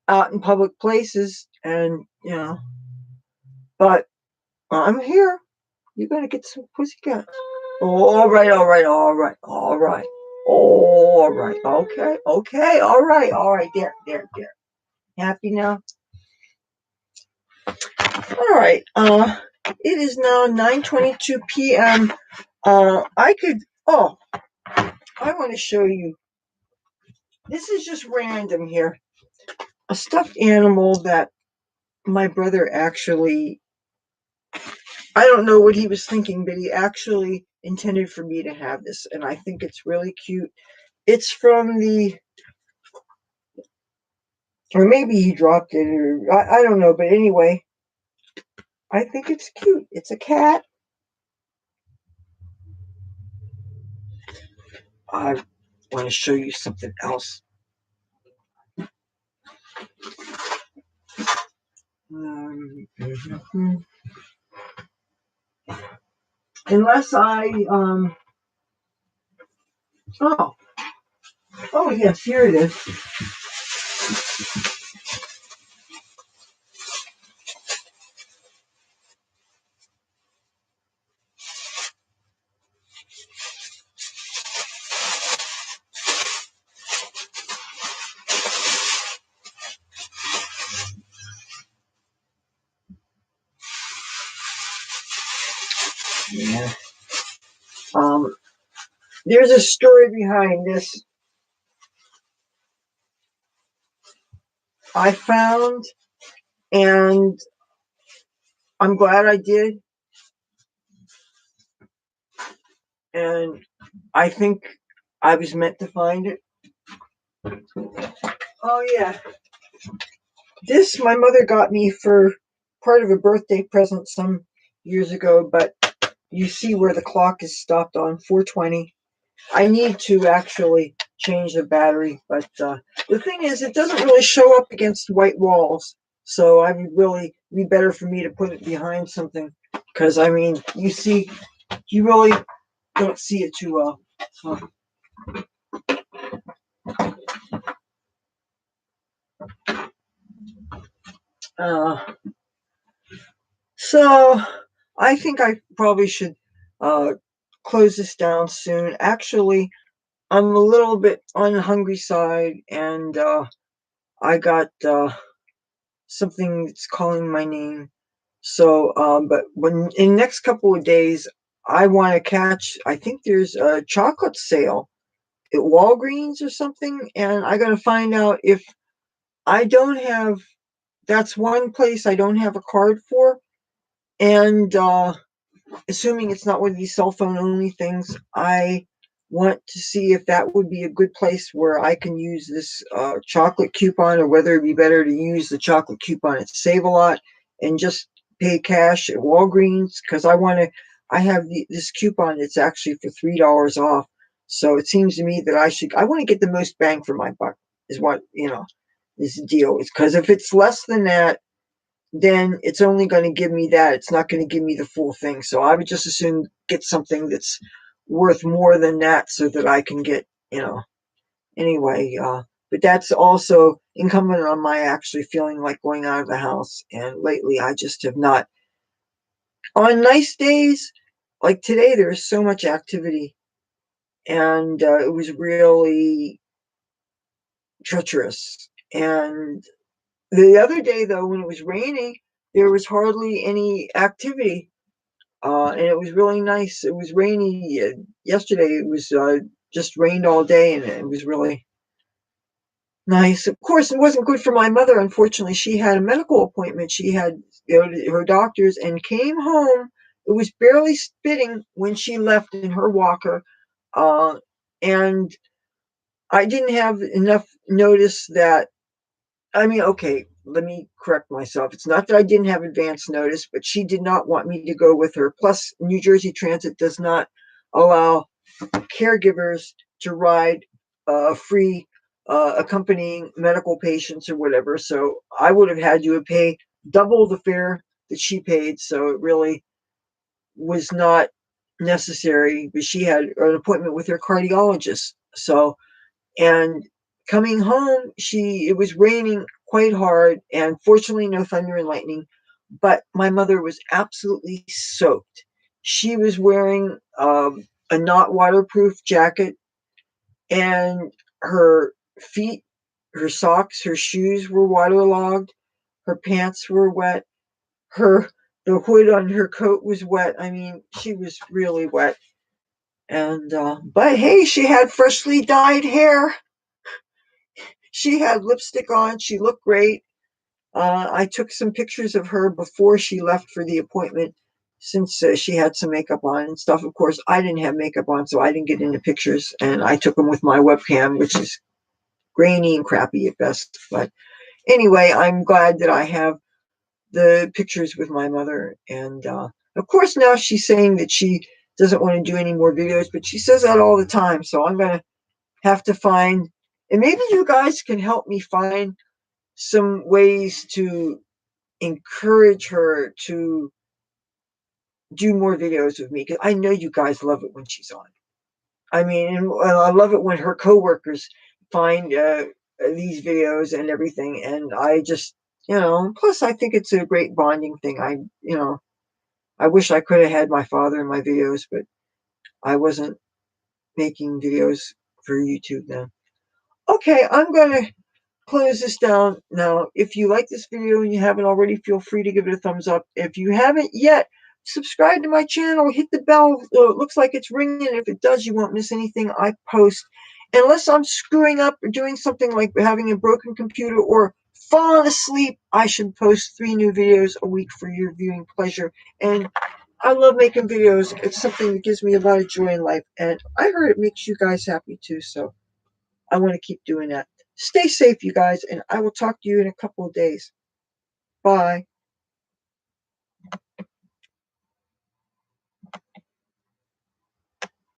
A: out in public places. And, you know, but I'm here. You gotta get some pussycats. Oh, all right, all right, all right, all right. All right, okay, okay, all right, all right. There. Happy now? All right. It is now 9:22 p.m. I want to show you. This is just random here. A stuffed animal that my brother actually, I don't know what he was thinking, but he actually intended for me to have this, and I think it's really cute. It's from or maybe he dropped it, or I don't know, but anyway, I think it's cute. It's a cat. I want to show you something else. Unless I oh yes, here it is. Yeah. There's a story behind this. I found, and I'm glad I did. And I think I was meant to find it. Oh yeah. This my mother got me for part of a birthday present some years ago, but you see where the clock is stopped on 4:20. I need to actually change the battery, but the thing is, it doesn't really show up against white walls. So I would really be better for me to put it behind something, because I mean, you really don't see it too well. So I think I probably should close this down soon. Actually, I'm a little bit on the hungry side, and I got something that's calling my name. So, but when in the next couple of days, I want to catch. I think there's a chocolate sale at Walgreens or something, and I got to find out if I don't have. That's one place I don't have a card for, and assuming it's not one of these cell phone only things, I want to see if that would be a good place where I can use this chocolate coupon, or whether it'd be better to use the chocolate coupon at Save a Lot and just pay cash at Walgreens, because I have this coupon that's actually for $3 off. So it seems to me that I want to get the most bang for my buck, is what, this deal is. Because if it's less than that, then it's only going to give me that. It's not going to give me the full thing. So I would just assume get something that's worth more than that, so that I can get, anyway. But that's also incumbent on my actually feeling like going out of the house. And lately, I just have not. On nice days, like today, there's so much activity. And it was really treacherous. And the other day, though, when it was raining, there was hardly any activity. And it was really nice. It was rainy yesterday. It was just rained all day, and it was really nice. Of course, it wasn't good for my mother. Unfortunately, she had a medical appointment. She had her doctors and came home. It was barely spitting when she left in her walker. Uh, and I didn't have enough notice that, I mean, okay, let me correct myself. It's not that I didn't have advance notice, but she did not want me to go with her. Plus, New Jersey Transit does not allow caregivers to ride free accompanying medical patients or whatever. So I would have had to pay double the fare that she paid. So it really was not necessary. But she had an appointment with her cardiologist. So, and coming home, it was raining quite hard, and fortunately no thunder and lightning, but my mother was absolutely soaked. She was wearing a not waterproof jacket, and her feet, her socks, her shoes were waterlogged, her pants were wet, her the hood on her coat was wet. I mean, she was really wet. And but hey, she had freshly dyed hair. She had lipstick on. She looked great. I took some pictures of her before she left for the appointment, since she had some makeup on and stuff. Of course, I didn't have makeup on, so I didn't get into pictures. And I took them with my webcam, which is grainy and crappy at best. But anyway, I'm glad that I have the pictures with my mother. And of course, now she's saying that she doesn't want to do any more videos, but she says that all the time. So I'm going to have to find, and maybe you guys can help me find some ways to encourage her to do more videos with me, because I know you guys love it when she's on. I mean, and I love it when her coworkers find these videos and everything, and I just, plus I think it's a great bonding thing. I wish I could have had my father in my videos, but I wasn't making videos for YouTube then. Okay, I'm going to close this down now. If you like this video and you haven't already, feel free to give it a thumbs up. If you haven't yet, subscribe to my channel, hit the bell. It looks like it's ringing. If it does, you won't miss anything I post. Unless I'm screwing up or doing something like having a broken computer or falling asleep, I should post 3 new videos a week for your viewing pleasure. And I love making videos. It's something that gives me a lot of joy in life. And I heard it makes you guys happy too. So I want to keep doing that. Stay safe, you guys, and I will talk to you in a couple of days. Bye.